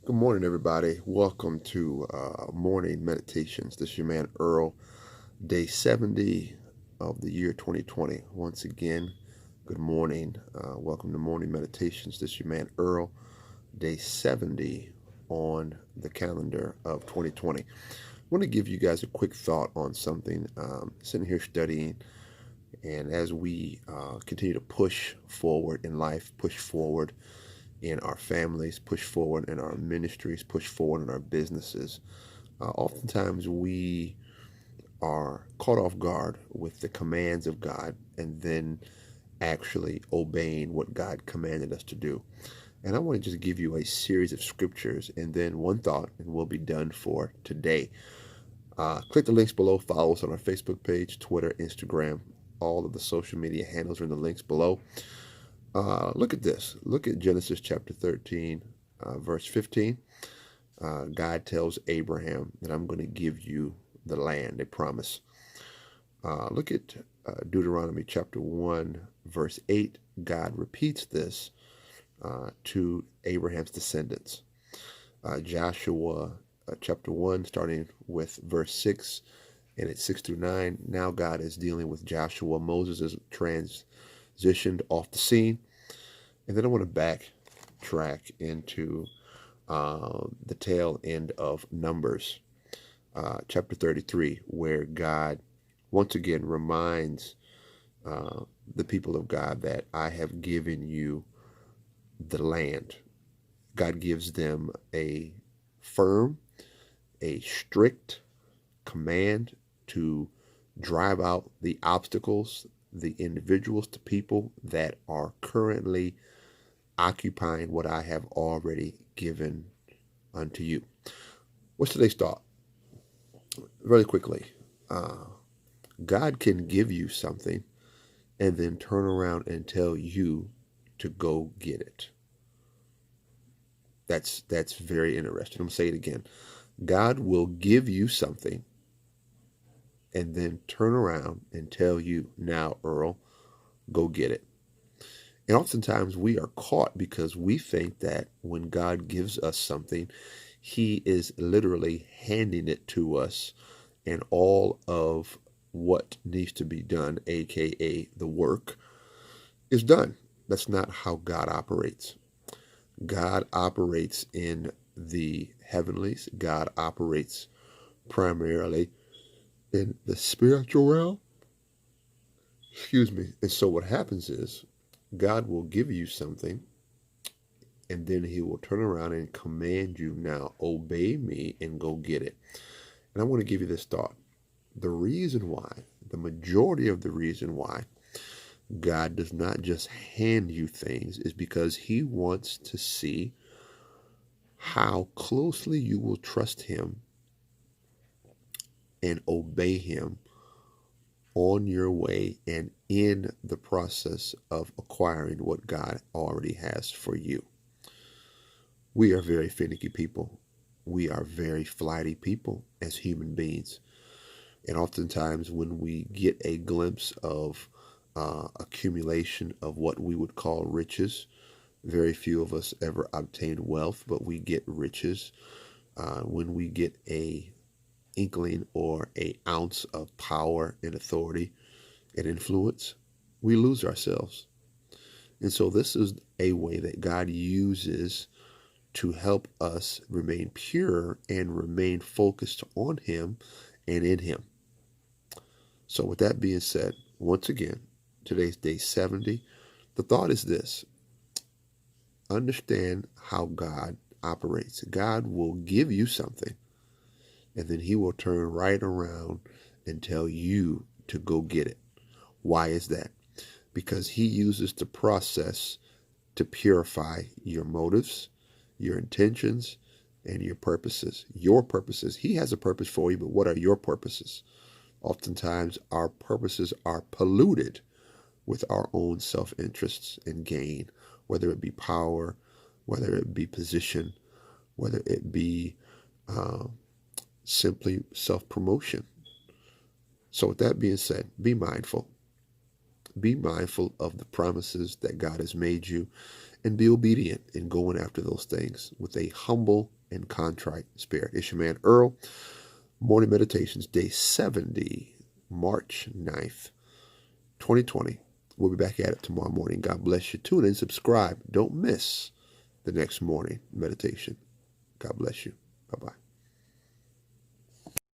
Good morning, everybody. Welcome to Morning Meditations. This is your man Earl, day 70 of the year 2020. Once again, good morning. Welcome to Morning Meditations. This is your man Earl, day 70 on the calendar of 2020. I want to give you guys a quick thought on something. Sitting here studying, and as we continue to push forward in life, push forward in our families, push forward in our ministries, push forward in our businesses. Oftentimes we are caught off guard with the commands of God and then actually obeying what God commanded us to do. And I want to just give you a series of scriptures and then one thought, and we'll be done for today. Click the links below. Follow us on our Facebook page, Twitter, Instagram. All of the social media handles are in the links below. Look at this. Look at Genesis chapter 13, verse 15. God tells Abraham that I'm going to give you the land, a promise. Look at Deuteronomy chapter 1, verse 8. God repeats this to Abraham's descendants. Joshua chapter 1, starting with verse 6, and it's 6 through 9. Now God is dealing with Joshua. Moses is transitioned off the scene. And then I want to backtrack into the tail end of Numbers, chapter 33, where God once again reminds the people of God that I have given you the land. God gives them a firm, a strict command to drive out the obstacles, the individuals, the people that are currently occupying what I have already given unto you. What's today's thought? Really quickly, God can give you something and then turn around and tell you to go get it. That's very interesting. I'm going to say it again. God will give you something and then turn around and tell you, now, Earl, go get it. And oftentimes we are caught because we think that when God gives us something, he is literally handing it to us, and all of what needs to be done, aka the work, is done. That's not how God operates. God operates in the heavenlies. God operates primarily in the spiritual realm. Excuse me. And so what happens is God will give you something, and then he will turn around and command you, now obey me and go get it. And I want to give you this thought. The reason why, the majority of the reason why God does not just hand you things is because he wants to see how closely you will trust him and obey him on your way and in the process of acquiring what God already has for you. We are very finicky people. We are very flighty people as human beings. And oftentimes when we get a glimpse of accumulation of what we would call riches, very few of us ever obtain wealth, but we get riches. When we get a inkling or a ounce of power and authority and influence, we lose ourselves. And so this is a way that God uses to help us remain pure and remain focused on him and in him. So with that being said, once again, today's day 70. The thought is this: understand how God operates. God will give you something, and then he will turn right around and tell you to go get it. Why is that? Because he uses the process to purify your motives, your intentions, and your purposes. Your purposes. He has a purpose for you, but what are your purposes? Oftentimes, our purposes are polluted with our own self-interests and gain, whether it be power, whether it be position, whether it be simply self-promotion. So with that being said, be mindful. Be mindful of the promises that God has made you, and be obedient in going after those things with a humble and contrite spirit. It's your man Earl. Morning Meditations, day 70, March 9th, 2020. We'll be back at it tomorrow morning. God bless you. Tune in, subscribe. Don't miss the next morning meditation. God bless you. Bye-bye.